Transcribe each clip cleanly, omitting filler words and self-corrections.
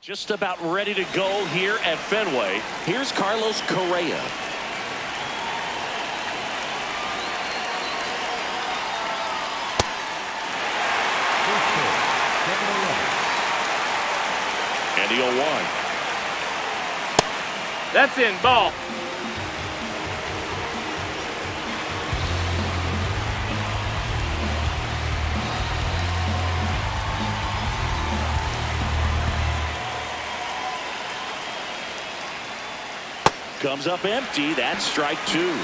Just about ready to go here at Fenway. Here's Carlos Correa. And the 0-1. That's in. Ball. Comes up empty. That's strike two.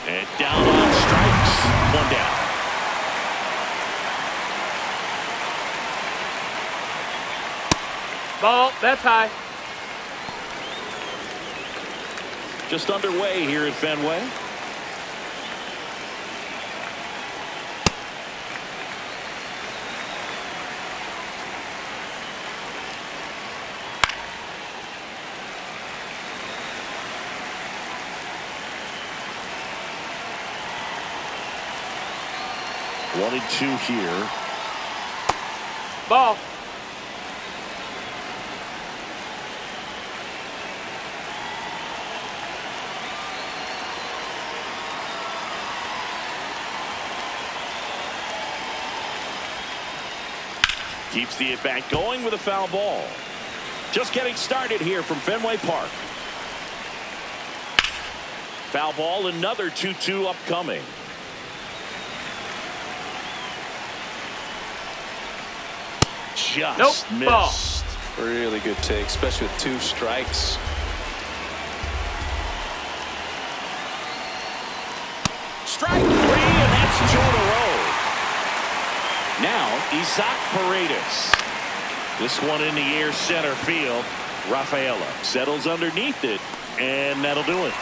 And down on strikes. One down. Ball. That's high. Just underway here at Fenway. One and two here. Ball. Keeps the at-bat going with a foul ball. Just getting started here from Fenway Park. Foul ball, another 2-2 upcoming. Just missed. Ball. Really good take, especially with two strikes. Strike three, and that's two in a row. Now, Isaac Paredes. This one in the air center field. Rafaela settles underneath it, and that'll do it.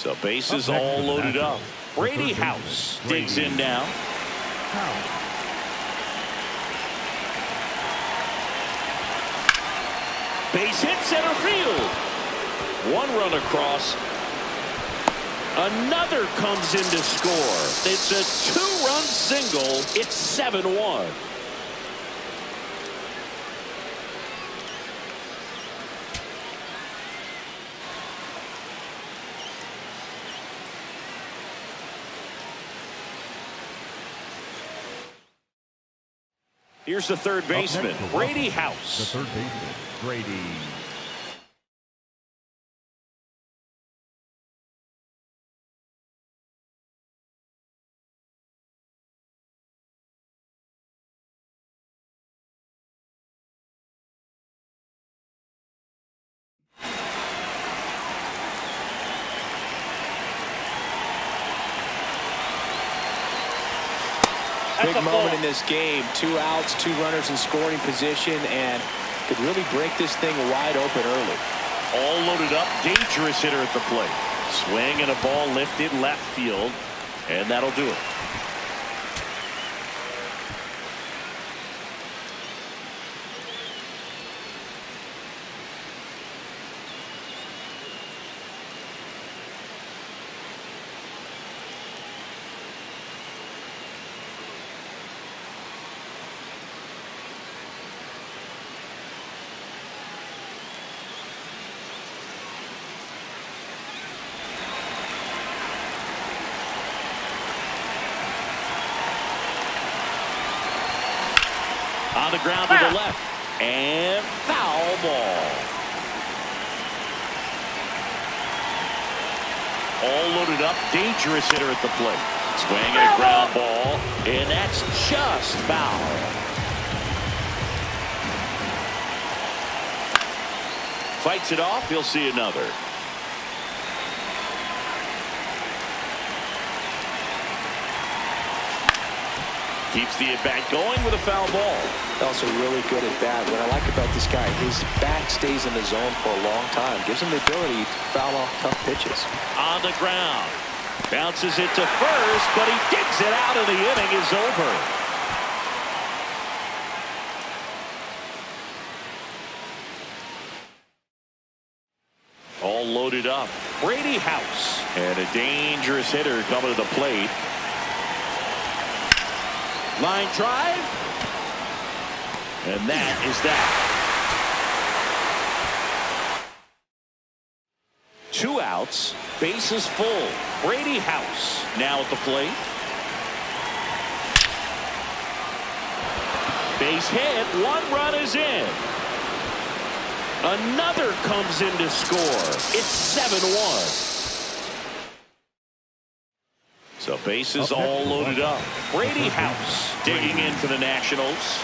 So bases all loaded up. Brady House digs in now. Base hit center field. One run across. Another comes in to score. It's a two-run single. It's 7-1. Here's the third baseman, Brady House. The third baseman, Brady. Big moment in this game. 2 outs, 2 runners in scoring position, and could really break this thing wide open early. All loaded up. Dangerous hitter at the plate. Swing and a ball lifted left field, and that'll do it. On the ground to the left. And foul ball. All loaded up. Dangerous hitter at the plate. Swing and a ground ball. And that's just foul. Fights it off. He'll see another. Keeps the at-bat going with a foul ball. Also really good at bat. What I like about this guy, his bat stays in the zone for a long time. Gives him the ability to foul off tough pitches. On the ground. Bounces it to first, but he digs it out and the inning is over. All loaded up. Brady House. And a dangerous hitter coming to the plate. Line drive. And that is that. 2 outs. Bases full. Brady House now at the plate. Base hit. 1 run is in. Another comes in to score. It's 7-1. So bases all loaded up. Brady House digging in for the Nationals.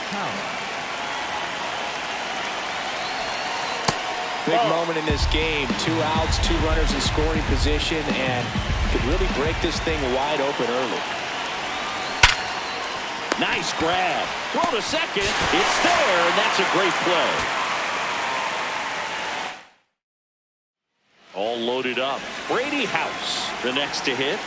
Big moment in this game. 2 outs, 2 runners in scoring position, and could really break this thing wide open early. Nice grab. Throw to second. It's there, and that's a great play. All loaded up. Brady House, the next to hit.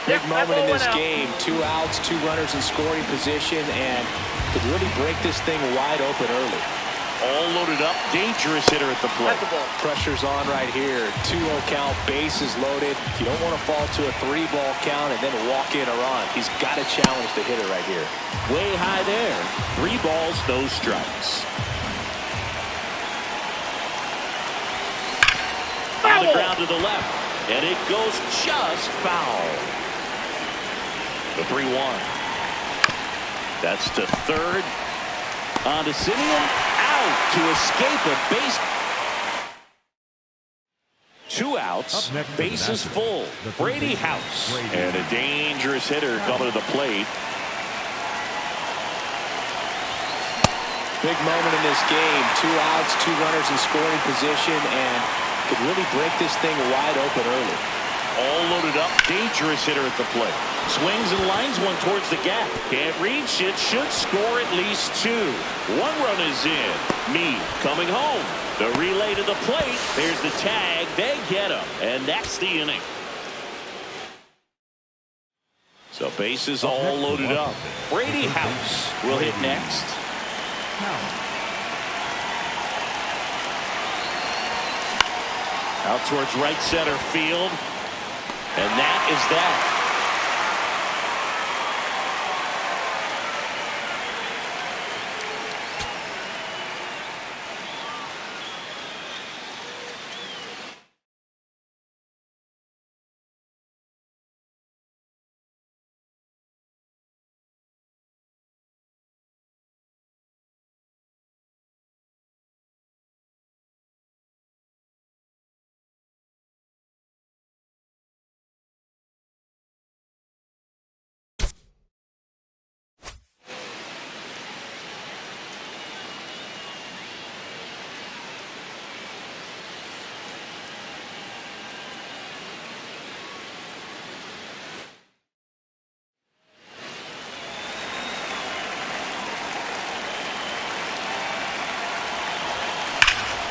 Big moment in this game. 2 outs, 2 runners in scoring position, and could really break this thing wide open early. All loaded up. Dangerous hitter at the plate. Pressure's on right here. 2-0 count, bases loaded. You don't want to fall to a 3-ball count and then walk in a run. He's got to challenge the hitter right here. Way high there. 3 balls, no strikes. On the ground to the left. And it goes just foul. The 3-1. That's to third. On to Simeon. Out to escape a base. 2 outs. Bases full. Brady House. And a dangerous hitter coming to the plate. Big moment in this game. 2 outs, 2 runners in scoring position, and could really break this thing wide open early. All loaded up. Dangerous hitter at the plate. Swings and lines one towards the gap. Can't reach it. Should score at least 2. 1 run is in. Meade coming home. The relay to the plate. There's the tag. They get him. And that's the inning. So bases all loaded up. Brady House will hit next. Out towards right center field. And that is that.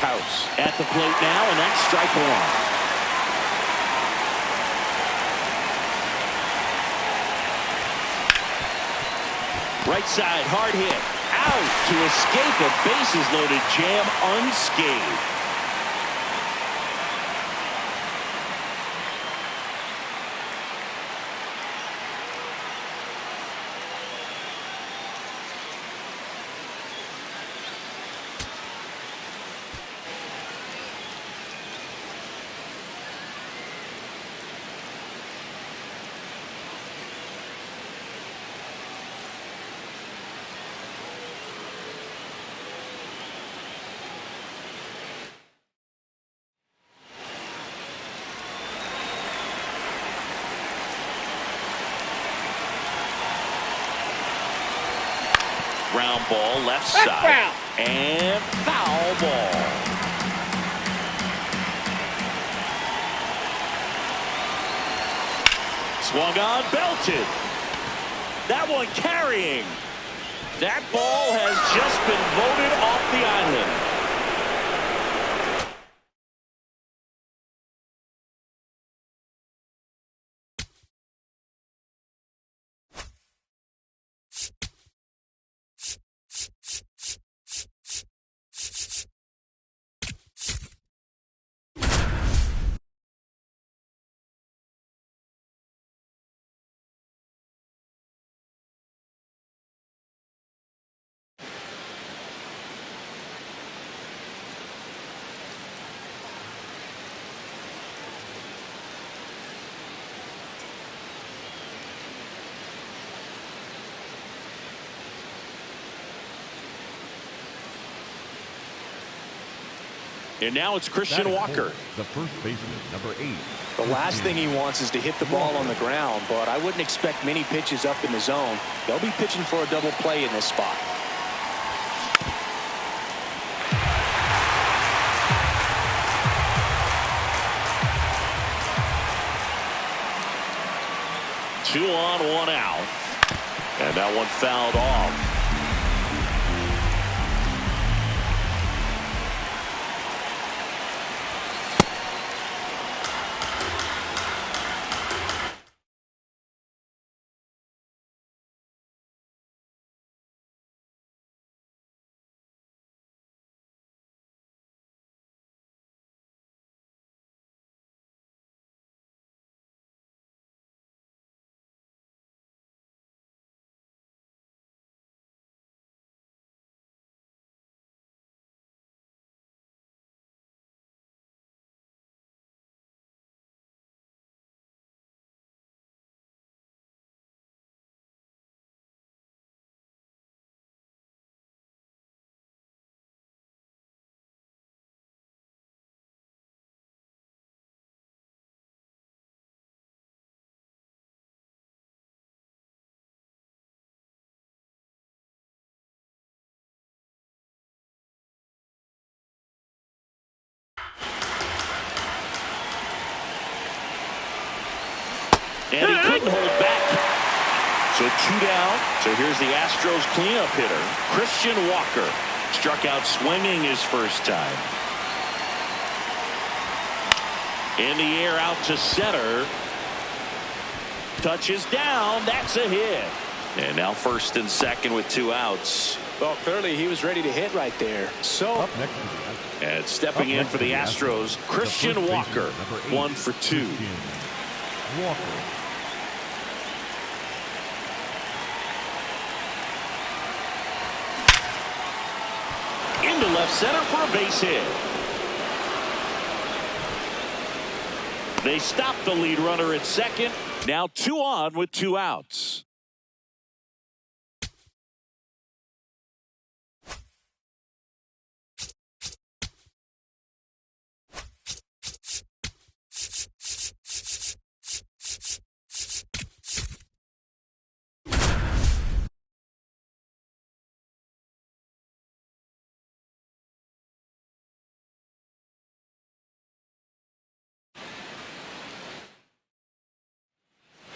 House at the plate now, and that's strike one. Right side, hard hit. Out to escape a bases-loaded jam unscathed. Ground ball left side. And foul ball. Swung on, belted. That one carrying. That ball has just been voted off the island. And now it's Christian Walker. The first baseman, number 8. The last thing he wants is to hit the ball on the ground, but I wouldn't expect many pitches up in the zone. They'll be pitching for a double play in this spot. Two on, one out. And that one fouled off. And he couldn't hold back. So 2 down. So here's the Astros cleanup hitter, Christian Walker. Struck out swinging his first time. In the air out to center. Touches down. That's a hit. And now first and second with 2 outs. Well, clearly he was ready to hit right there. So Up next to the Astros. And stepping in for the Astros, Christian Walker, 1 for 2. Walker. Into left center for a base hit. They stop the lead runner at second. Now 2 on with 2 outs.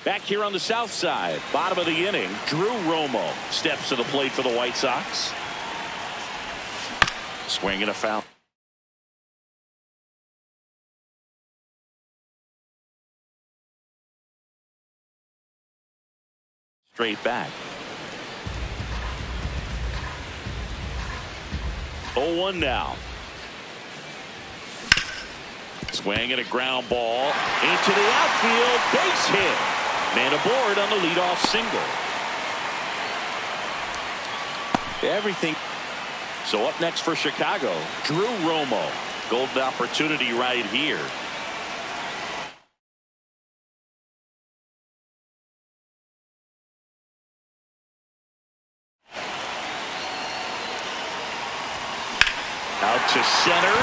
Back here on the south side, bottom of the inning, Drew Romo steps to the plate for the White Sox. Swing and a foul. Straight back. 0-1 now. Swing and a ground ball into the outfield. Base hit. Man aboard on the leadoff single. Everything. So up next for Chicago, Drew Romo. Golden opportunity right here. Out to center.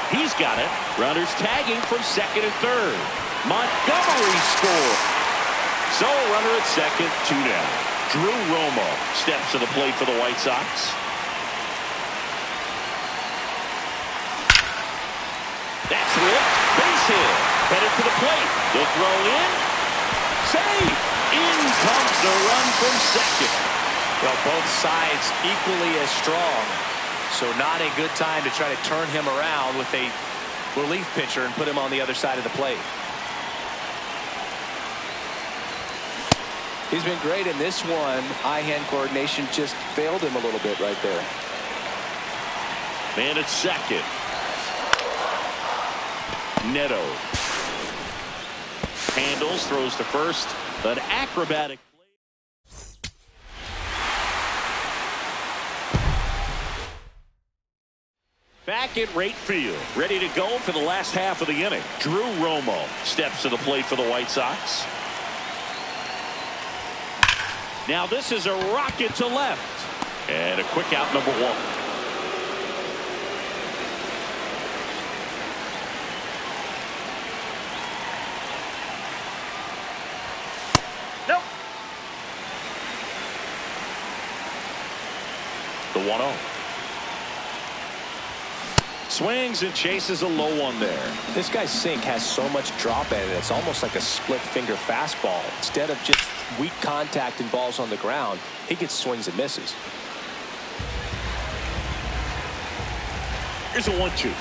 He's got it. Runners tagging from second and third. Montgomery scores. So a runner at second, 2 down. Drew Romo steps to the plate for the White Sox. That's ripped. Base hit. Headed for the plate. The throw in. Save. In comes the run from second. well, both sides equally as strong. So not a good time to try to turn him around with a relief pitcher and put him on the other side of the plate. He's been great in this one. Eye-hand coordination just failed him a little bit right there. Man at second. Neto handles, throws to first. An acrobatic play. Back at right field, ready to go for the last half of the inning. Drew Romo steps to the plate for the White Sox. Now this is a rocket to left. And a quick out, number one. Nope. The 1-0. Swings and chases a low one there. This guy's sink has so much drop in it. It's almost like a split finger fastball. Instead of just weak contact and balls on the ground, he gets swings and misses. Here's a 1-2.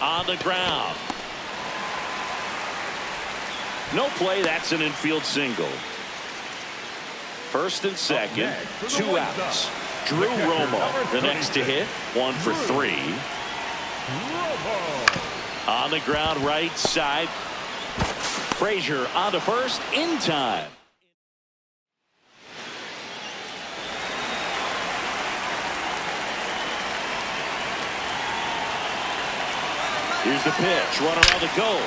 On the ground. No play. That's an infield single. First and second, 2 outs. Drew Romo, the next to hit, 1 for 3. On the ground, right side. Frazier on to first, in time. Here's the pitch, runner on the go.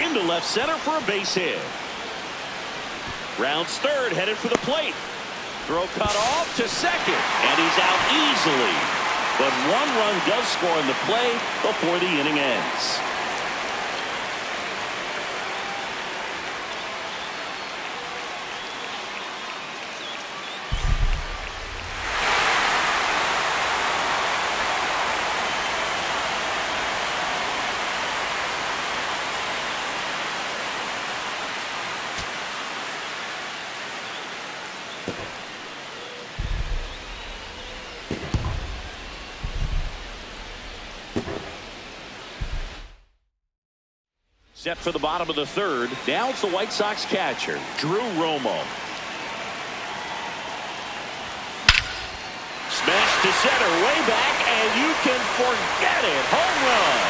Into left center for a base hit. Rounds third, headed for the plate. Throw cut off to second, and he's out easily. But 1 run does score in the play before the inning ends. Set for the bottom of the third. Now it's the White Sox catcher, Drew Romo. Smash to center, way back, and you can forget it. Home run.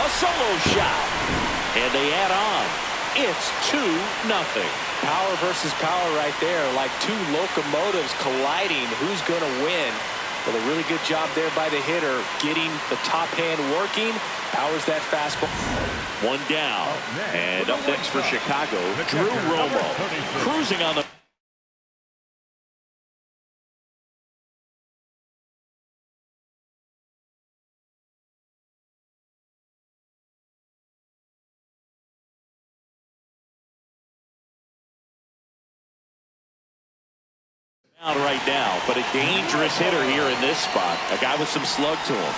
A solo shot. And they add on. It's 2-0. Power versus power right there, like two locomotives colliding. Who's going to win? Well, a really good job there by the hitter, getting the top hand working. Powers that fastball. One down. And up next for Chicago, Drew Romo. Cruising on the right now, but a dangerous hitter here in this spot. A guy with some slug to him.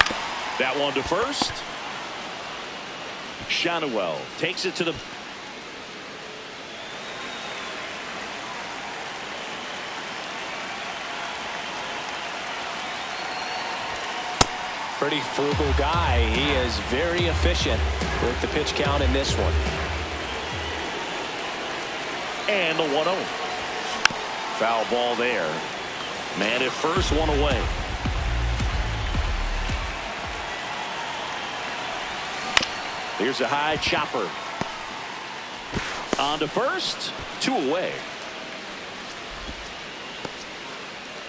That one to first. Shanuel takes it to the pretty frugal guy. He is very efficient with the pitch count in this one. And the 1-0. Foul ball there. Man at first, one away. Here's a high chopper. On to first, 2 away.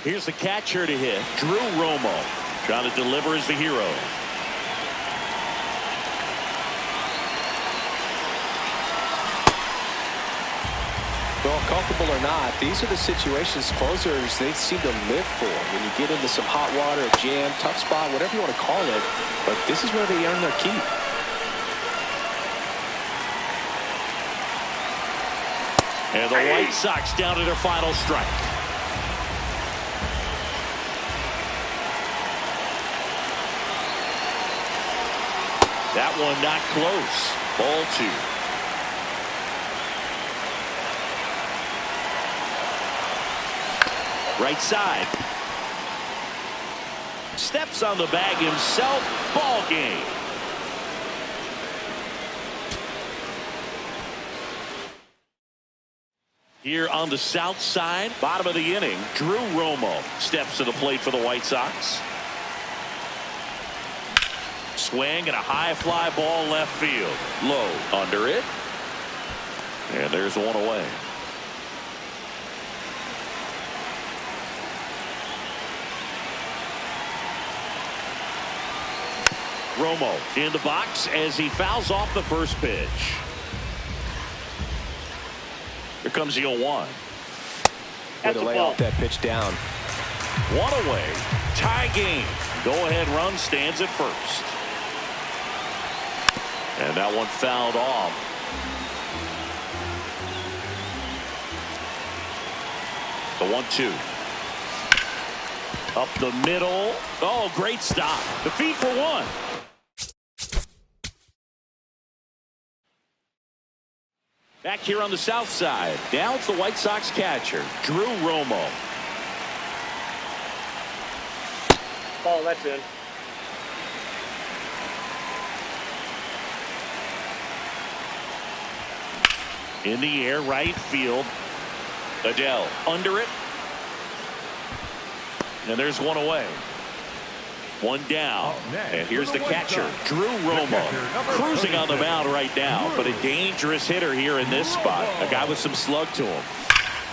Here's the catcher to hit, Drew Romo. Trying to deliver as the hero. Well, comfortable or not, these are the situations closers they seem to live for. When you get into some hot water, a jam, tough spot, whatever you want to call it, but this is where they earn their keep. And the White Sox down to their final strike. That one not close. Ball 2. Right side. Steps on the bag himself. Ball game. Here on the south side, bottom of the inning, Drew Romo steps to the plate for the White Sox. Swing and a high fly ball left field. Low under it. And there's one away. Romo in the box as he fouls off the first pitch. Here comes the 0-1. Way to lay off that pitch down. One away. Tie game. Go-ahead run stands at first. And that one fouled off. The 1-2. Up the middle. Oh, great stop. The feet for one. Back here on the south side. Now it's the White Sox catcher, Drew Romo. Ball, that's in. In the air, right field. Adele under it. And there's one away. One down. And here's the catcher, Drew Romo. Cruising on the mound right now, but a dangerous hitter here in this spot. A guy with some slug to him.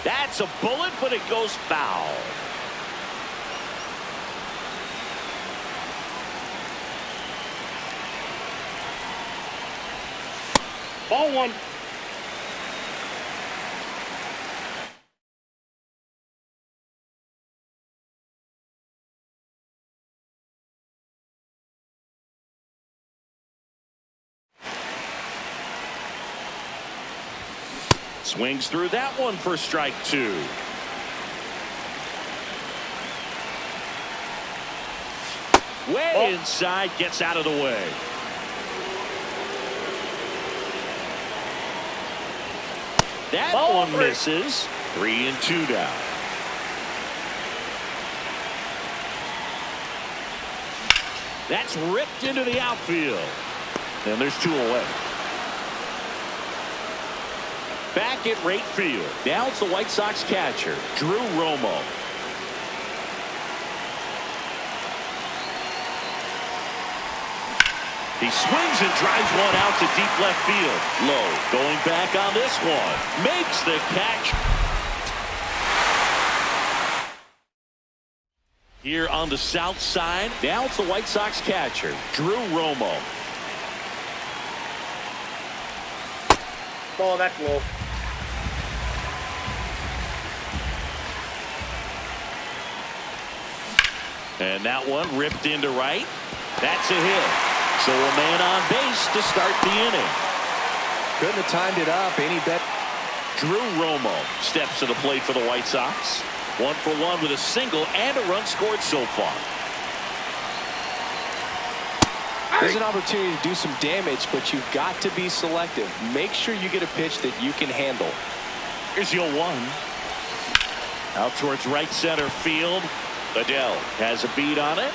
That's a bullet, but it goes foul. Ball 1. Swings through that one for strike 2. Way inside, gets out of the way. That one misses. 3-2 down. That's ripped into the outfield. And there's 2 away. Back at right field. Now it's the White Sox catcher, Drew Romo. He swings and drives one out to deep left field. Low. Going back on this one. Makes the catch. Here on the south side. Now it's the White Sox catcher, Drew Romo. Ball, that's low. And that one ripped into right. That's a hit. So a man on base to start the inning. Couldn't have timed it up any better. Drew Romo steps to the plate for the White Sox. 1 for 1 with a single and a run scored so far. There's an opportunity to do some damage, but you've got to be selective. Make sure you get a pitch that you can handle. Here's your 1. Out towards right center field. Adele has a beat on it.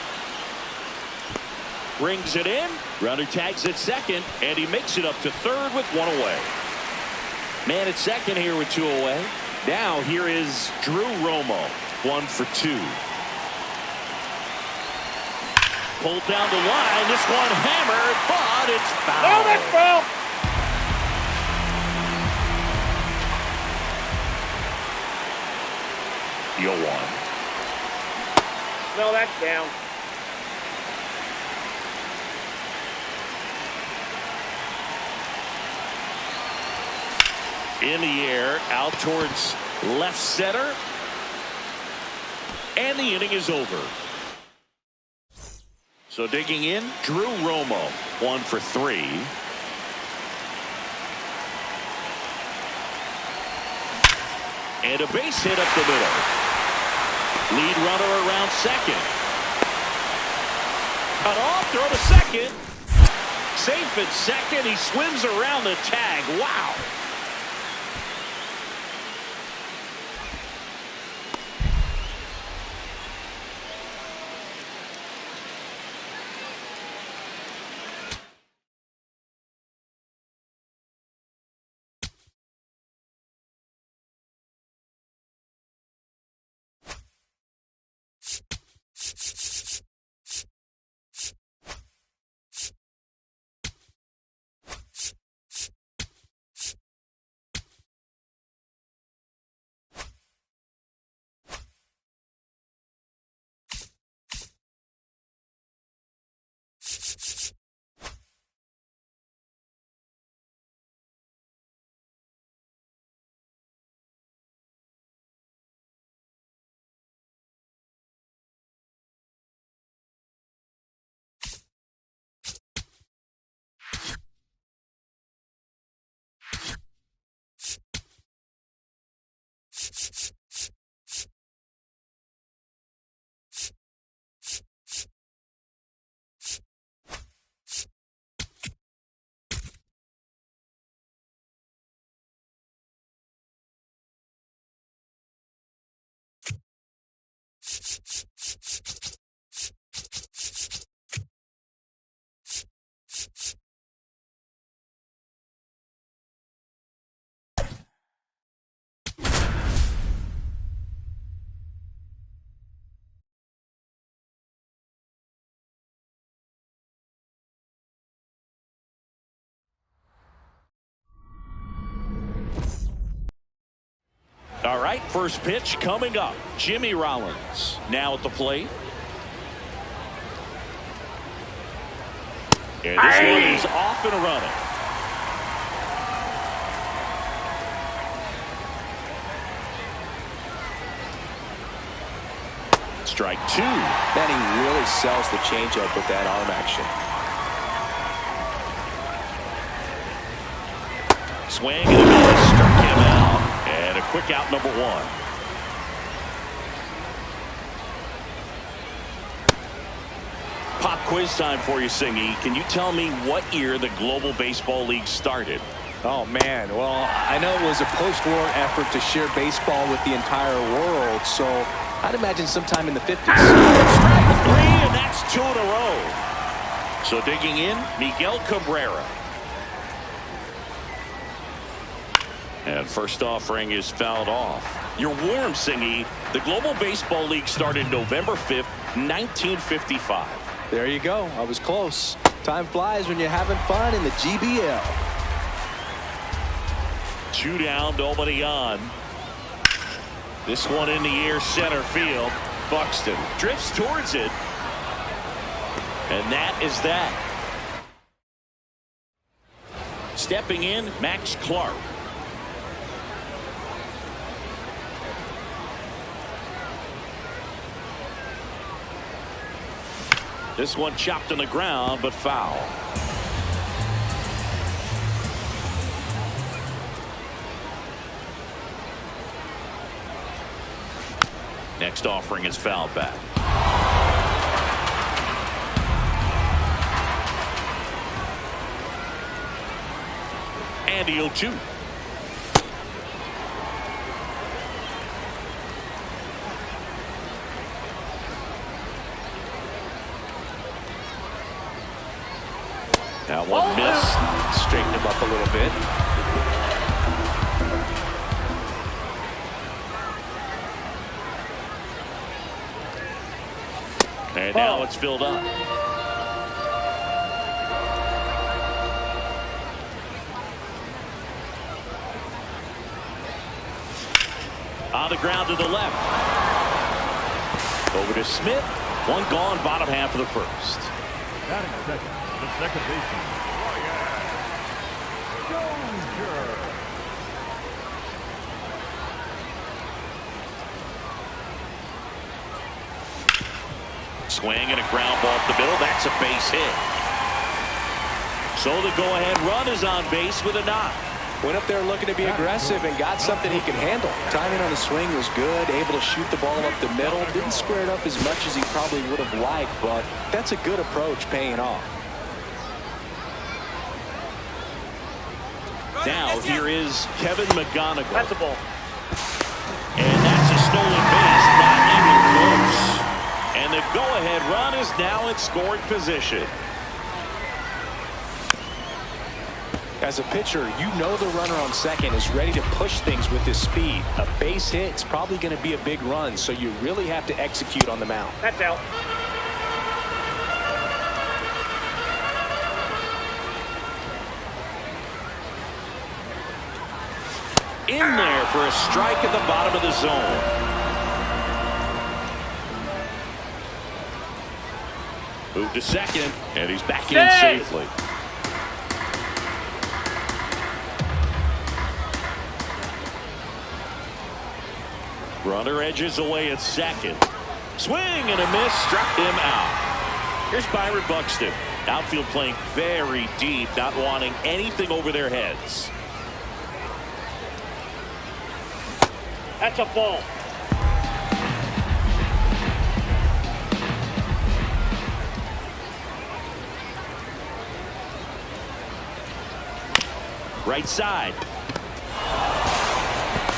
Brings it in. Runner tags at second, and he makes it up to third with 1 away. Man at second here with 2 away. Now here is Drew Romo. 1 for 2. Pulled down the line. This one hammered, but it's foul. No, that's foul. You're 1. No, that's down. In the air, out towards left center. And the inning is over. So digging in, Drew Romo, 1 for 3. And a base hit up the middle. Lead runner around second. Cut off, throw to second. Safe at second. He swims around the tag. Wow. All right, first pitch coming up. Jimmy Rollins now at the plate. And this one is off and running. Strike 2. Manning really sells the changeup with that arm action. Swing and a miss, struck him out. And a quick out, number 1. Pop quiz time for you, Singy. Can you tell me what year the Global Baseball League started? Oh, man. Well, I know it was a post-war effort to share baseball with the entire world, so I'd imagine sometime in the 50s. Strike 3, and that's 2 in a row. So digging in, Miguel Cabrera. And first offering is fouled off. You're warm, Singy. The Global Baseball League started November 5th, 1955. There you go. I was close. Time flies when you're having fun in the GBL. 2 down, nobody on. This one in the air, center field. Buxton drifts towards it. And that is that. Stepping in, Max Clark. This one chopped on the ground, but foul. Next offering is fouled back. And the 0-2. That one missed. Straighten him up a little bit. And now it's filled up. On the ground to the left. Over to Smith. One gone, bottom half of the first. Batting second, the second baseman, Dozier. Swing and a ground ball up the middle. That's a base hit. So the go-ahead run is on base with a knock. Went up there looking to be aggressive and got something he could handle. Timing on the swing was good. Able to shoot the ball up the middle. Didn't square it up as much as he probably would have liked, but that's a good approach paying off. Now here is Kevin McGonigal. That's a ball. And that's a stolen base. Not even close. And the go-ahead run is now in scoring position. As a pitcher, you know the runner on second is ready to push things with his speed. A base hit is probably going to be a big run, so you really have to execute on the mound. That's out. In there for a strike at the bottom of the zone. Moved to second, and he's back in safely. Runner edges away at second. Swing and a miss, struck him out. Here's Byron Buxton. Outfield playing very deep, not wanting anything over their heads. That's a ball. Right side.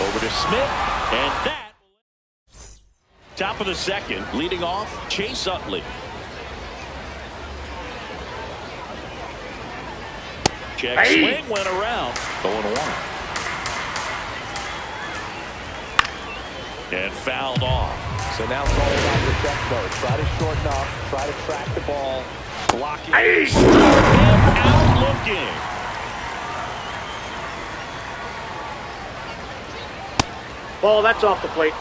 Over to Smith, and that. Top of the second, leading off, Chase Utley. Check swing, went around. 0-1. And fouled off. So now falling out of the check mode. Try to shorten up, try to track the ball, block it. And out looking. Ball, that's off the plate.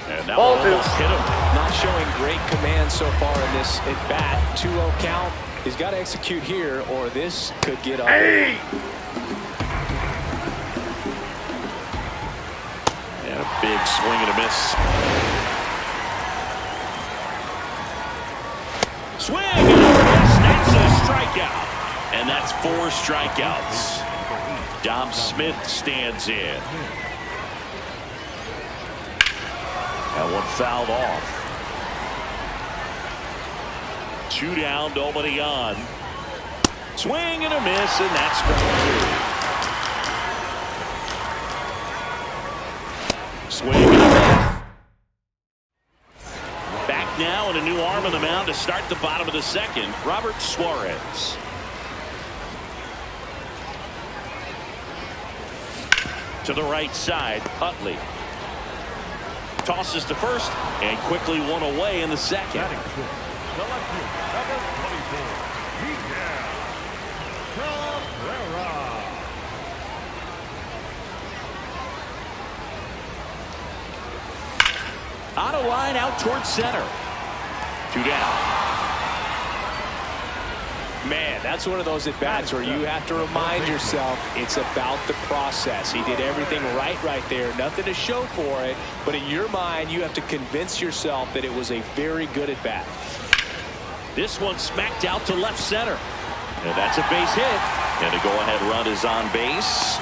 And that Ball one almost hit him. Not showing great command so far in this at bat. 2-0 count. He's got to execute here, or this could get up. Hey! And a big swing and a miss. Swing and a miss. That's a strikeout. And that's 4 strikeouts. Dom Smith stands in. That one fouled off. 2 down, nobody on. Swing and a miss, and that's strike 2. Swing and a miss. and a new arm on the mound to start the bottom of the second, Robert Suarez. To the right side, Utley. Tosses to first and quickly one away in the second. Batting six. The left field, number 24. Miguel Cabrera. On a line out towards center. 2 down. Man, that's one of those at-bats where you have to remind yourself it's about the process. He did everything right there. Nothing to show for it. But in your mind, you have to convince yourself that it was a very good at-bat. This one smacked out to left center. And that's a base hit. And a go-ahead run is on base.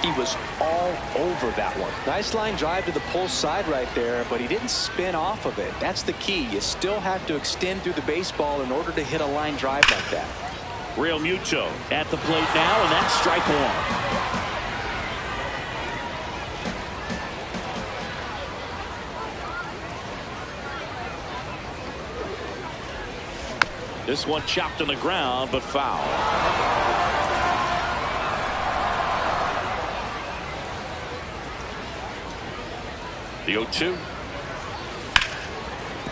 He was all over that one. Nice line drive to the pull side right there, but he didn't spin off of it. That's the key. You still have to extend through the baseball in order to hit a line drive like that. Real Muto at the plate now, and that's strike one. This one chopped on the ground, but foul. The 0-2.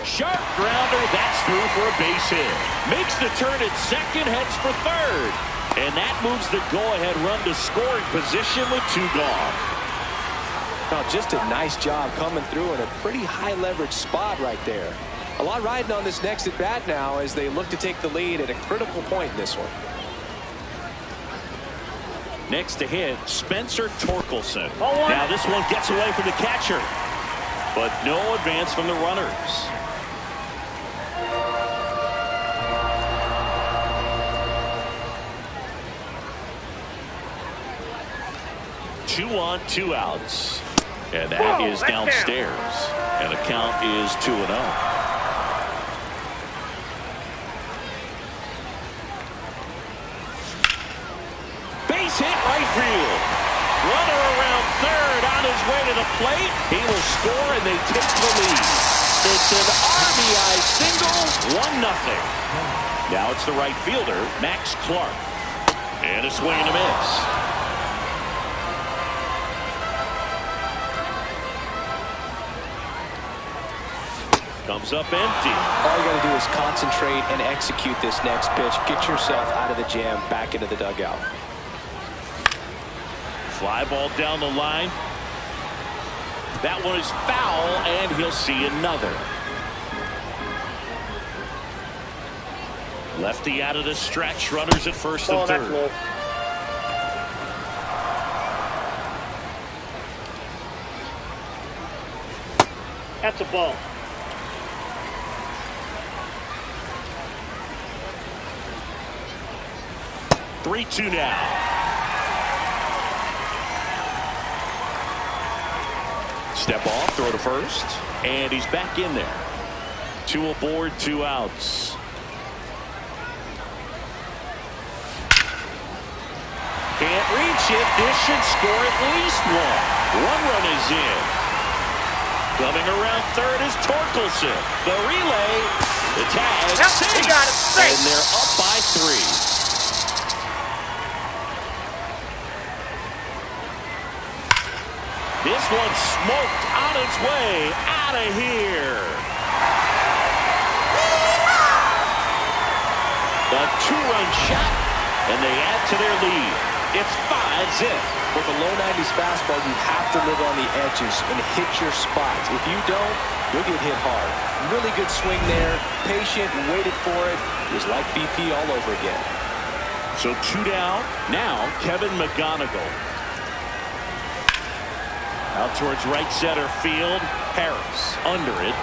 Sharp grounder. That's through for a base hit. Makes the turn at second, heads for third. And that moves the go-ahead run to scoring position with 2 gone. Now, just a nice job coming through in a pretty high leverage spot right there. A lot riding on this next at bat now as they look to take the lead at a critical point in this one. Next to hit, Spencer Torkelson. Now this one gets away from the catcher, but no advance from the runners. Two on, 2 outs. And that is downstairs. And the count is 2-0. Base hit right field. Runner around third on his way to the plate. He will score and they take the lead. It's an RBI single, 1-0. Now it's the right fielder, Max Clark. And a swing and a miss. Comes up empty. All you got to do is concentrate and execute this next pitch. Get yourself out of the jam, back into the dugout. Fly ball down the line. That one is foul, and he'll see another. Lefty out of the stretch. Runners at first and third. That's a ball. Three-two now. Step off, throw to first, and he's back in there. 2 aboard, 2 outs. Can't reach it. This should score at least 1. 1 run is in. Coming around third is Torkelson. The relay, the tag, Yep, he got it. Safe. And they're up by 3. This one smoked on its way out of here. A 2-run shot, and they add to their lead. It's 5-zip. With a low 90s fastball, you have to live on the edges and hit your spots. If you don't, you'll get hit hard. Really good swing there. Patient, waited for it. It was like BP all over again. So 2 down. Now Kevin McGonigal. Out towards right center field. Harris under it.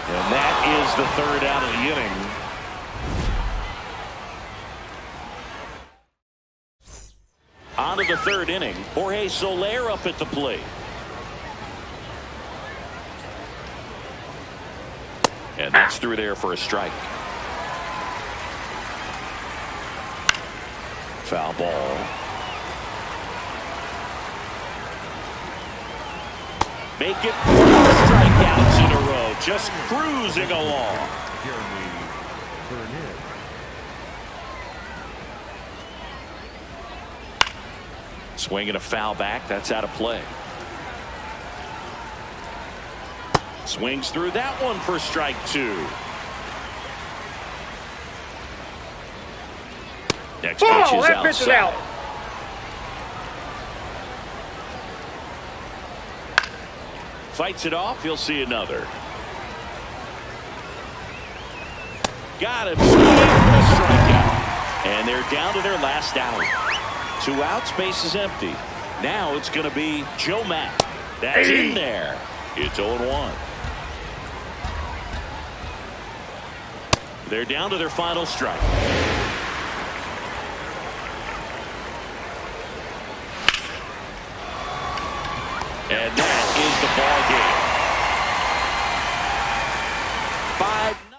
And that is the 3rd out of the inning. On to the 3rd inning. Jorge Soler up at the plate. And that's through there for a strike. Foul ball. Make it 4 strikeouts in a row. Just cruising along. Swinging a foul back. That's out of play. Swings through that one for strike 2. Next pitch is that pitch is out. Fights it off. He'll see another. Got him. Swinging for a strikeout. And they're down to their last out. 2 outs. Base is empty. Now it's going to be Joe Mack. That's in there. It's 0-1. They're down to their final strike. And that is the ball game. 5-0.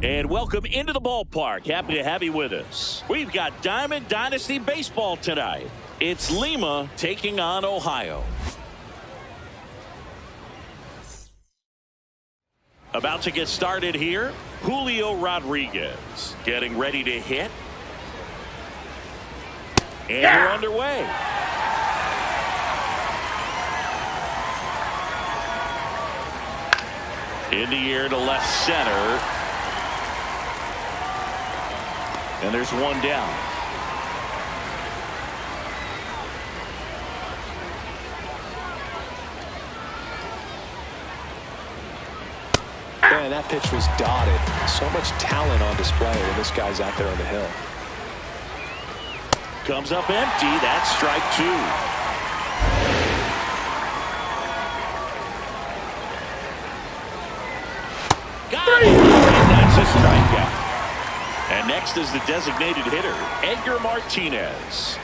And welcome into the ballpark. Happy to have you with us. We've got Diamond Dynasty Baseball tonight. It's Lima taking on Ohio. About to get started here. Julio Rodriguez getting ready to hit. And we're underway. In the air to left center. And there's one down. Man, that pitch was dotted. So much talent on display when this guy's out there on the hill. Comes up empty. That's strike 2. Got it. And that's a strikeout. And next is the designated hitter, Edgar Martinez.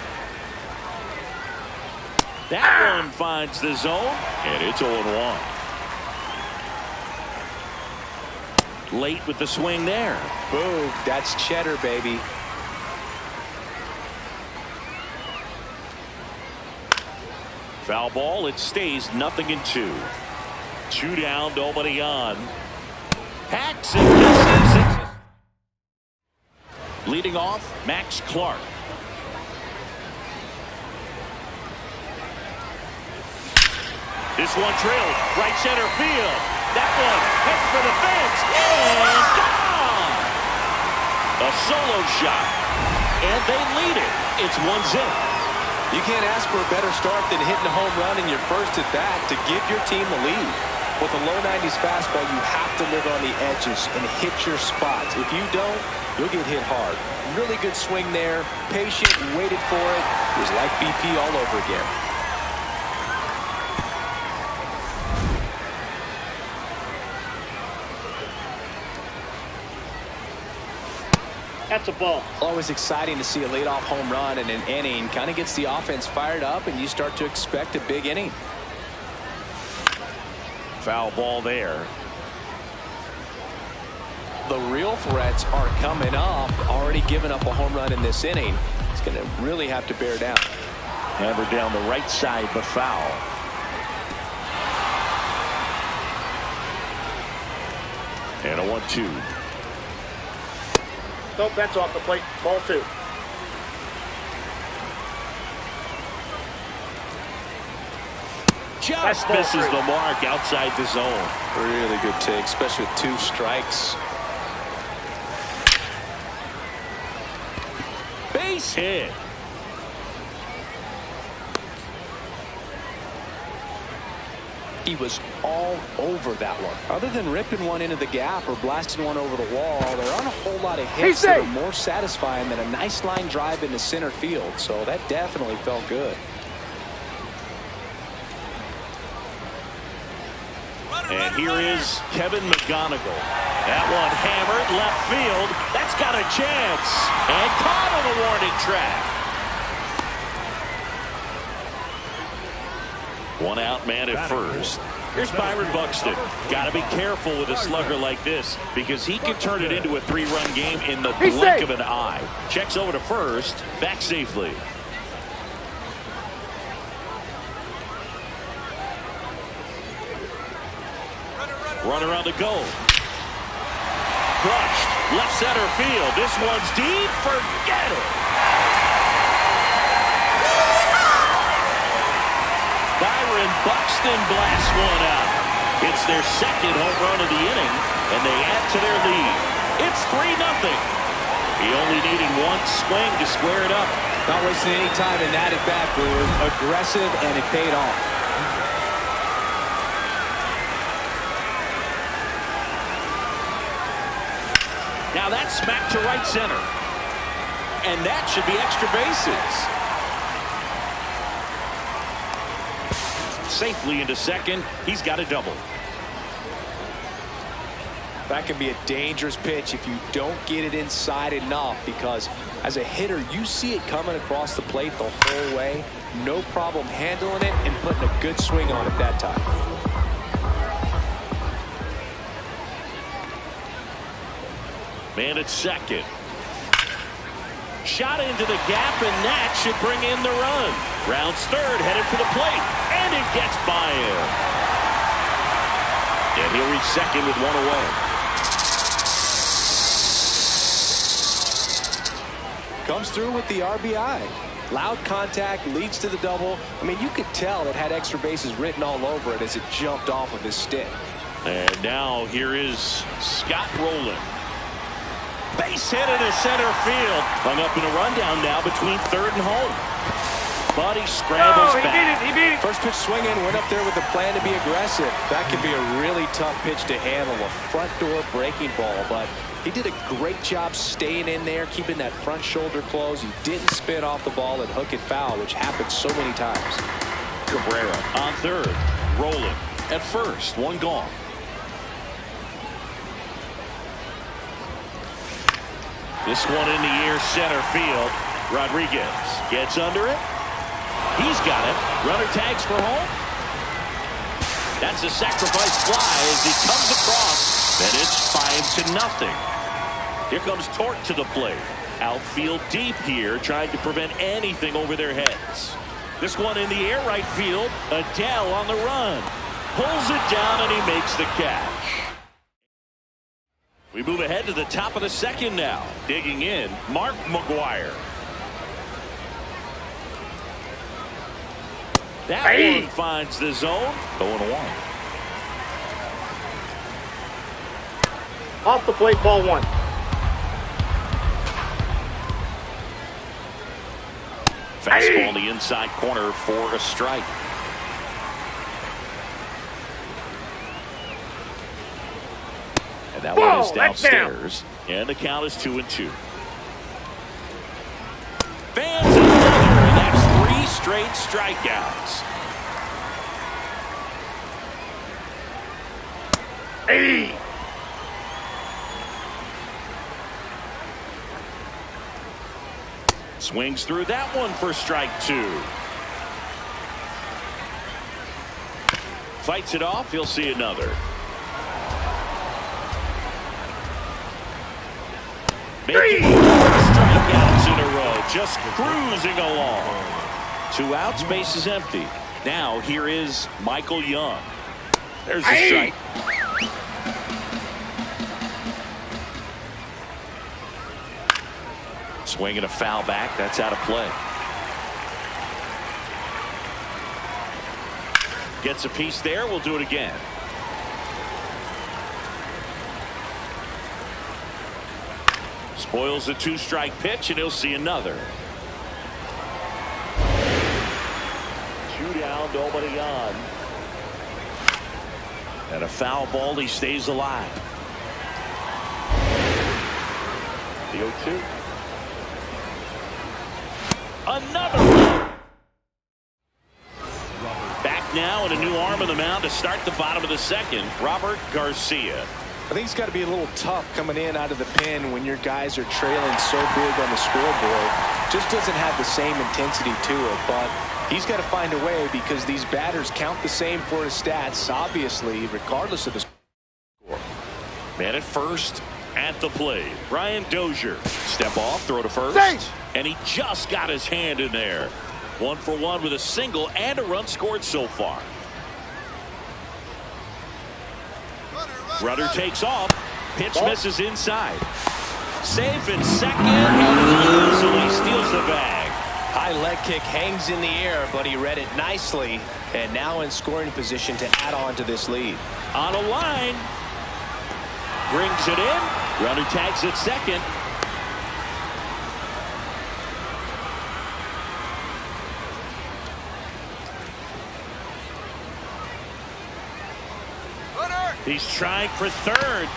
That one finds the zone, and it's 0-1. Late with the swing there. Boom, that's cheddar, baby. Foul ball, it stays 0-2. 2 down, nobody on. Hacks and misses. Leading off, Max Clark. This one trailed right center field. That one heads for the fence and gone. A solo shot, and they lead it. It's 1-0. You can't ask for a better start than hitting a home run in your first at bat to give your team the lead. With a low 90s fastball, you have to live on the edges and hit your spots. If you don't, you'll get hit hard. Really good swing there. Patient, waited for it. It was like BP all over again. That's a ball. Always exciting to see a leadoff home run in an inning. Kind of gets the offense fired up, and you start to expect a big inning. Foul ball there. The real threats are coming up. Already giving up a home run in this inning. He's going to really have to bear down. Hammered down the right side, but foul. And a 1-2. Nope, that's off the plate. Ball 2. Just misses the mark outside the zone. Really good take, especially with 2 strikes. Base hit. He was all over that one. Other than ripping one into the gap or blasting one over the wall, there aren't a whole lot of hits that are more satisfying than a nice line drive into center field. So that definitely felt good. And here is Kevin McGonigal. That one hammered left field. That's got a chance. And caught on the warning track. One out man at first. Here's Byron Buxton. Got to be careful with a slugger like this because he can turn it into a 3-run game in the blink of an eye. Checks over to first. Back safely. Runner on the go. Crushed. Left center field. This one's deep. Forget it. Byron Buxton blasts one out. It's their second home run of the inning, and they add to their lead. It's 3-0. He only needing one swing to square it up. Not wasting any time in that at-bat, Brewer. Aggressive, and it paid off. Now that's smacked to right center. And that should be extra bases. Safely into second. He's got a double. That can be a dangerous pitch if you don't get it inside enough, because as a hitter, you see it coming across the plate the whole way. No problem handling it and putting a good swing on it that time. Man at second. Shot into the gap, and that should bring in the run. Rounds third, headed for the plate, and it gets by him. And he'll reach second with one away. Comes through with the RBI. Loud contact, leads to the double. I mean, you could tell it had extra bases written all over it as it jumped off of his stick. And now here is Scott Rowland. Base hit into center field. Hung up in a rundown now between third and home. But he scrambles back. He beat it. First pitch swinging, went up there with a plan to be aggressive. That can be a really tough pitch to handle, a front door breaking ball. But he did a great job staying in there, keeping that front shoulder closed. He didn't spin off the ball and hook it foul, which happens so many times. Cabrera on third. Rowland at first. One gone. This one in the air, center field. Rodriguez gets under it. He's got it. Runner tags for home. That's a sacrifice fly as he comes across. Then it's 5-0. Here comes Torque to the plate. Outfield deep here, trying to prevent anything over their heads. This one in the air, right field. Adele on the run. Pulls it down, and he makes the catch. We move ahead to the top of the second now. Digging in, Mark McGwire. That one finds the zone. 0-1. Off the plate, ball 1. Fastball in the inside corner for a strike. And that one is downstairs. And the count is 2-2. Fans another, and that's 3 straight strikeouts. Swings through that one for strike 2. Fights it off. He'll see another. Making 4 strikeouts in a row. Just cruising along. 2 outs, base is empty. Now here is Michael Young. There's a strike. Swinging a foul back. That's out of play. Gets a piece there. We'll do it again. Spoils the 2-strike pitch, and he'll see another. 2 down, nobody on. And a foul ball. He stays alive. The 0-2. Another one. Back now and a new arm on the mound to start the bottom of the second. Robert Garcia. I think it's got to be a little tough coming in out of the pen when your guys are trailing so big on the scoreboard. Just doesn't have the same intensity to it, but he's got to find a way because these batters count the same for his stats, obviously, regardless of the score. Man at first at the plate. Brian Dozier. Step off, throw to first. Thanks. And he just got his hand in there. 1 for 1 with a single and a run scored so far. Rudder takes off. Pitch misses inside. Safe in second, and easily steals the bag. High leg kick hangs in the air, but he read it nicely, and now in scoring position to add on to this lead. On a line. Brings it in. Runner tags at second. He's trying for third.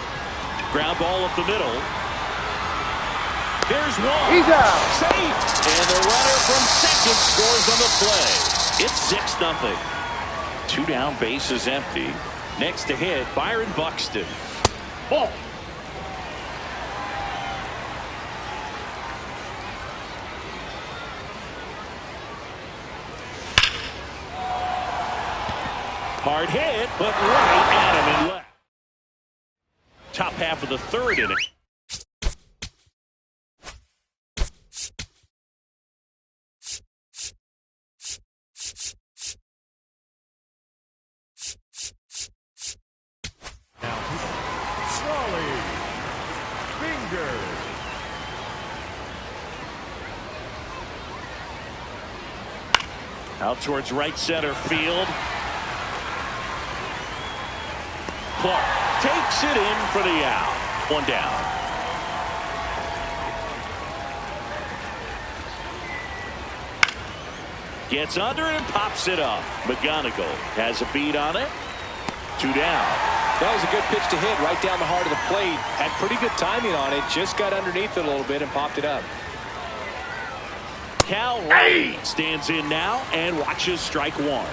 Ground ball up the middle. There's one. He's out. Safe. And the runner from second scores on the play. It's 6-0. 2 down, base is empty. Next to hit, Byron Buxton. Ball. Hard hit, but right at him and left. Top half of the third inning. Raleigh. Finger. Out towards right center field. Clark takes it in for the out. 1 down. Gets under and pops it up. McGonigal has a beat on it. 2 down. That was a good pitch to hit right down the heart of the plate. Had pretty good timing on it. Just got underneath it a little bit and popped it up. Cal Wright stands in now and watches strike 1.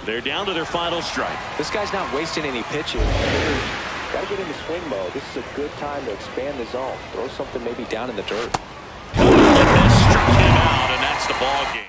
They're down to their final strike. This guy's not wasting any pitches. Got to get into swing mode. This is a good time to expand the zone. Throw something maybe down in the dirt. Struck him out, and that's the ball game.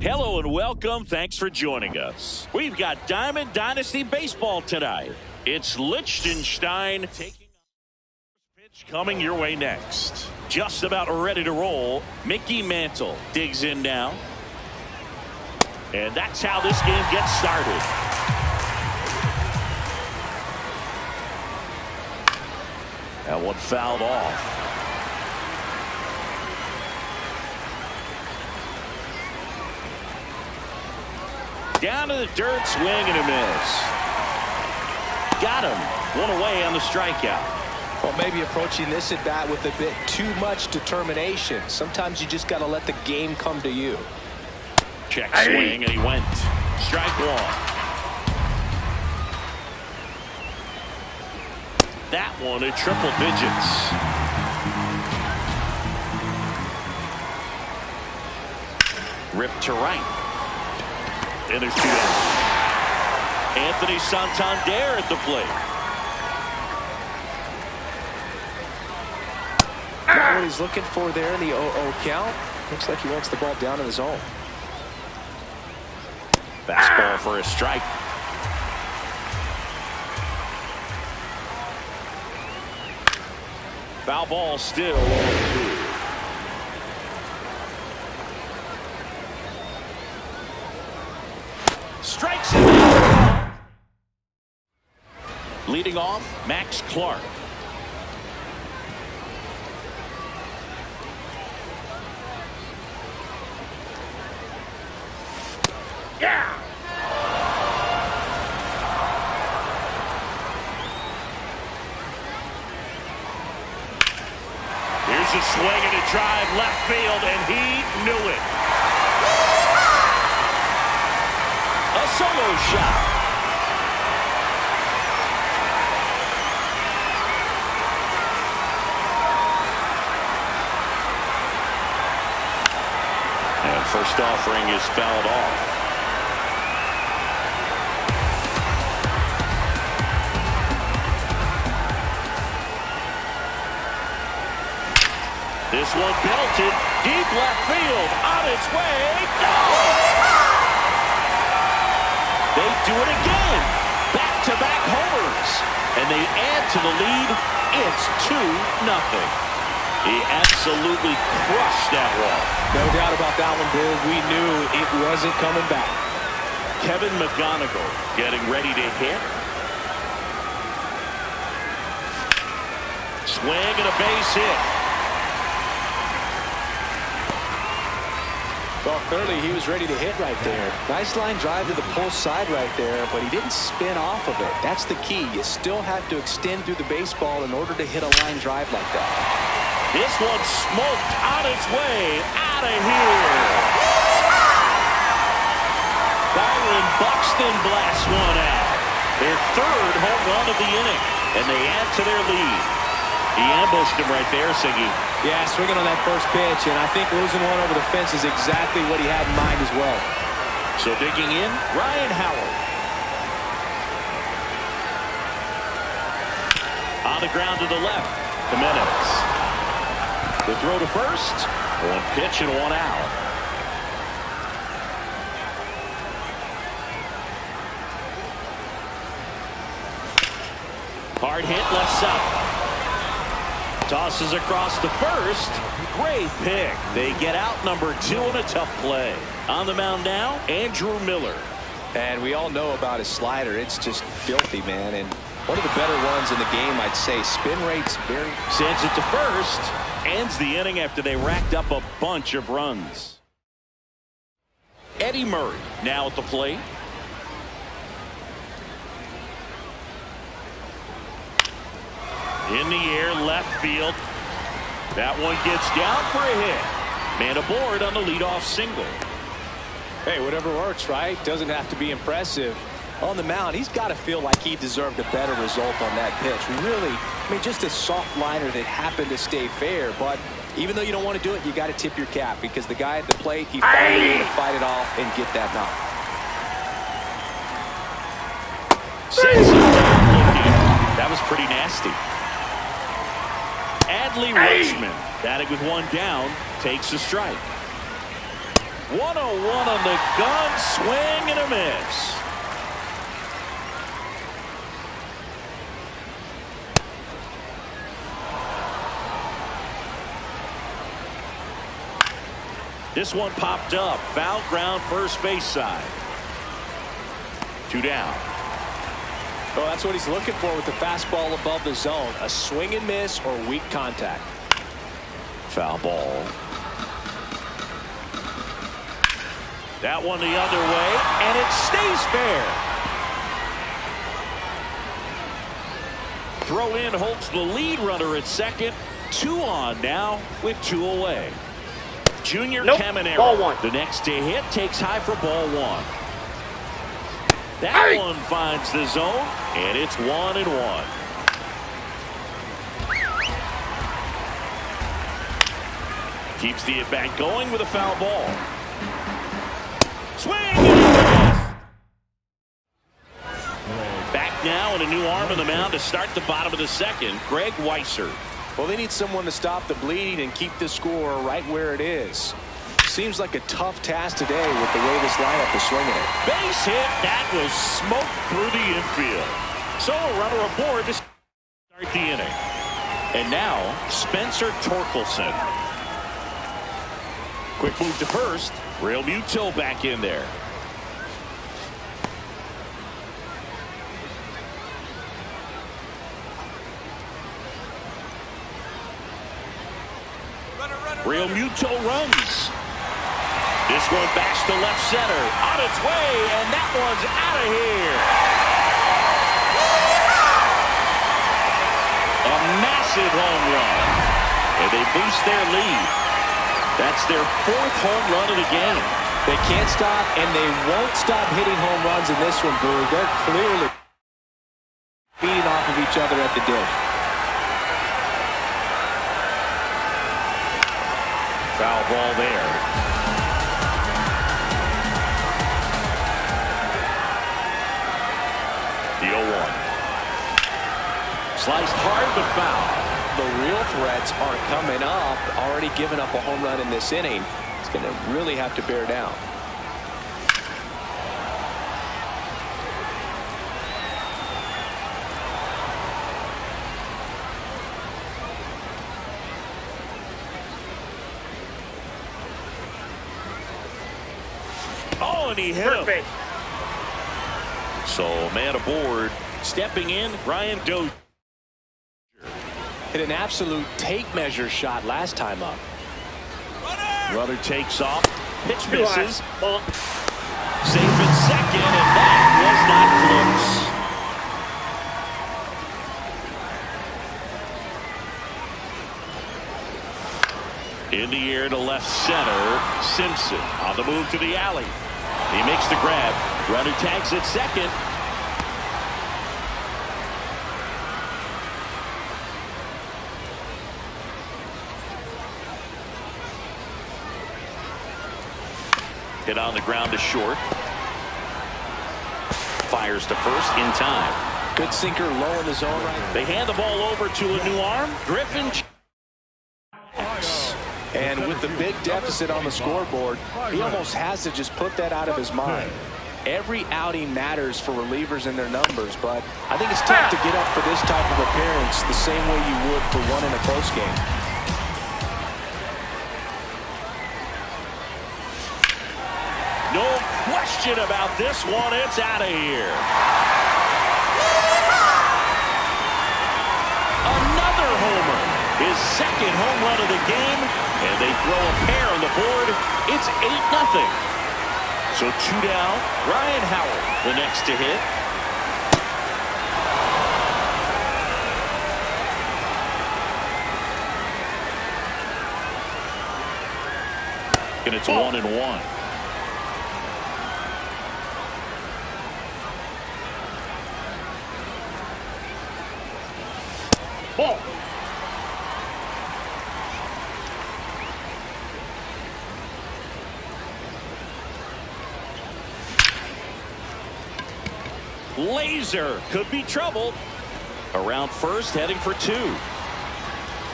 Hello and welcome. Thanks for joining us. We've got Diamond Dynasty Baseball tonight. It's Liechtenstein taking pitch coming your way next. Just about ready to roll. Mickey Mantle digs in now. And that's how this game gets started. That one fouled off. Down to the dirt, swing and a miss. Got him. One away on the strikeout. Well, maybe approaching this at bat with a bit too much determination. Sometimes you just got to let the game come to you. Check swing and he went. Strike one. That one at triple digits. Ripped to right. And there's 2 outs. Anthony Santander at the plate. Not what he's looking for there in the 0-0 count. Looks like he wants the ball down in the zone. Fastball for a strike. Foul ball still 0-2. Strikes him out. Leading off, Max Clark. Yeah. Here's a swing and a drive left field, and he knew it. A solo shot. And first offering is fouled off. This one belted deep left field, on its way, gone! They do it again. Back-to-back homers. And they add to the lead. It's 2-0. He absolutely crushed that one. No doubt about that one, Bill. We knew it wasn't coming back. Kevin McGonigal getting ready to hit. Swing and a base hit. Well, clearly he was ready to hit right there. Nice line drive to the pull side right there, but he didn't spin off of it. That's the key. You still have to extend through the baseball in order to hit a line drive like that. This one smoked on its way out of here. Byron Buxton blasts one out. Their 3rd home run of the inning, and they add to their lead. He ambushed him right there, Siggy. Yeah, swinging on that first pitch, and I think losing one over the fence is exactly what he had in mind as well. So digging in, Ryan Howard. On the ground to the left, Jimenez. The throw to first, 1 pitch and 1 out. Hard hit left side. Tosses across the first. Great pick. They get out number 2 in a tough play. On the mound now, Andrew Miller. And we all know about his slider. It's just filthy, man. And one of the better ones in the game, I'd say. Spin rate's very... Sends it to first. Ends the inning after they racked up a bunch of runs. Eddie Murray now at the plate. In the air, left field. That one gets down for a hit. Man aboard on the leadoff single. Hey, whatever works, right? Doesn't have to be impressive. On the mound, he's got to feel like he deserved a better result on that pitch. Really, I mean, just a soft liner that happened to stay fair. But even though you don't want to do it, you got to tip your cap because the guy at the plate, he found a way to fight it off and get that knock. Sends it down looking. That was pretty nasty. Adley Rutschman batting with 1 down, takes a strike. 101 on the gun, swing and a miss. This one popped up. Foul ground, first base side. 2 down. Well, that's what he's looking for with the fastball above the zone. A swing and miss or weak contact. Foul ball. That one the other way, and it stays fair. Throw in holds the lead runner at second. 2 on now with 2 away. Junior Caminero, ball 1. the next to hit, takes high for ball 1. That one finds the zone, and it's 1-1. Keeps the at-bat going with a foul ball. Swing! Back now, and a new arm on the mound to start the bottom of the second, Greg Weisser. Well, they need someone to stop the bleeding and keep the score right where it is. Seems like a tough task today with the way this lineup is swinging it. Base hit. That was smoke through the infield. So a runner aboard to start the inning. And now Spencer Torkelson. Quick move to first. Real Muto back in there. Real Muto runs. This one backs to left center. On its way, and that one's out of here. A massive home run. And they boost their lead. That's their 4th home run of the game. They can't stop, and they won't stop hitting home runs in this one, Brew. They're clearly feeding off of each other at the dish. Foul ball there. The 0-1. Sliced hard but foul. The real threats aren't coming up. Already giving up a home run in this inning. It's going to really have to bear down. Oh, and he hit him. So man aboard. Stepping in, Ryan Dozier. Hit an absolute tape measure shot last time up. Runner takes off. Pitch misses. Ball. Safe at second, and that was not close. In the air to left center. Simpson on the move to the alley. He makes the grab. Runner tags at second. Hit on the ground to short. Fires to first in time. Good sinker low in the zone right. They hand the ball over to a new arm. Griffin. And with the big deficit on the scoreboard, he almost has to just put that out of his mind. Every outing matters for relievers and their numbers, but I think it's tough to get up for this type of appearance the same way you would for one in a close game. No question about this one. It's out of here. Another homer. His 2nd home run of the game. And they throw a pair on the board. It's 8-0. So 2 down. Ryan Howard, the next to hit. And it's 1-1. Ball. Laser could be trouble. Around first, heading for 2.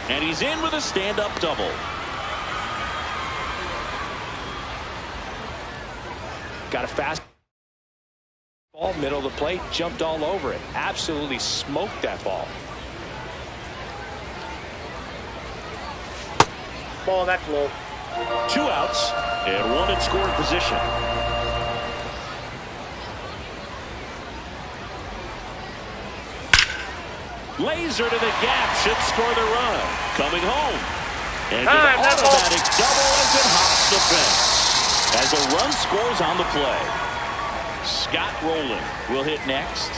And he's in with a stand-up double. Got a fast ball, middle of the plate, jumped all over it. Absolutely smoked that ball. Ball, that's low. 2 outs and 1 in scoring position. Laser to the gap, should score the run. Coming home. And an automatic double as it hops the fence. As a run scores on the play. Scott Rowland will hit next.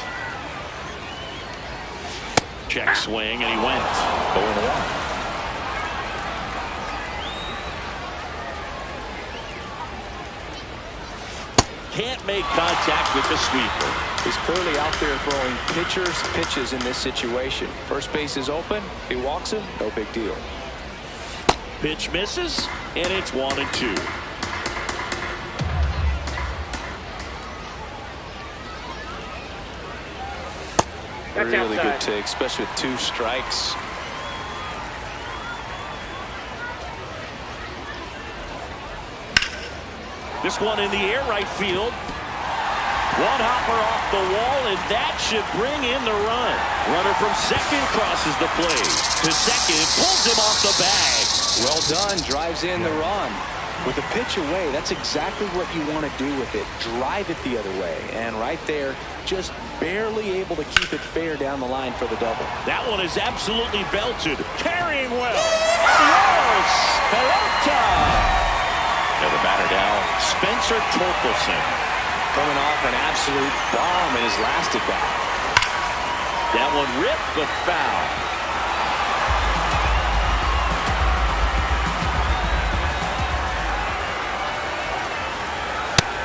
Check swing, and he went. 0-1. Can't make contact with the sweeper. He's clearly out there throwing pitches in this situation. First base is open. If he walks him, no big deal. Pitch misses, and it's 1-2. That's really outside. good take, especially with 2 strikes. This one in the air, right field. One hopper off the wall, and that should bring in the run. Runner from second crosses the plate to second, pulls him off the bag. Well done, drives in the run. With the pitch away, that's exactly what you want to do with it. Drive it the other way. And right there, just barely able to keep it fair down the line for the double. That one is absolutely belted. Carrying well. Adios, pelota. And the batter now, Spencer Torkelson. Coming off an absolute bomb in his last at-bat. That one ripped, but foul.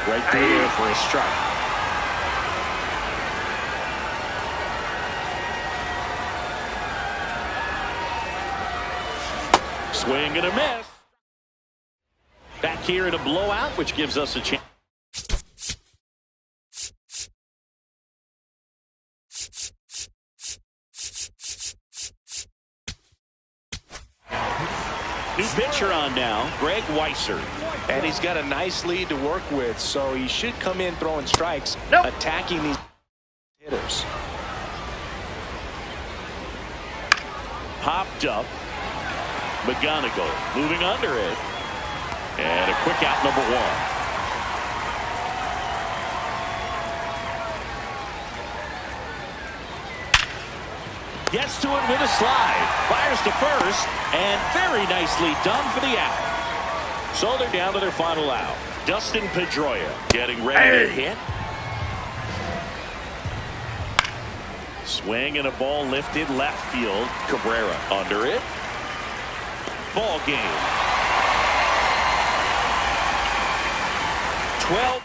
Right through there for a strike. Swing and a miss. Back here in a blowout, which gives us a chance. New pitcher on now, Greg Weisser. And he's got a nice lead to work with, so he should come in throwing strikes, attacking these hitters. Popped up. McGonigal moving under it. And a quick out, number 1. Gets to it with a slide. Fires to first. And very nicely done for the out. So they're down to their final out. Dustin Pedroia getting ready to hit. Swing and a ball lifted left field. Cabrera under it. Ball game. 12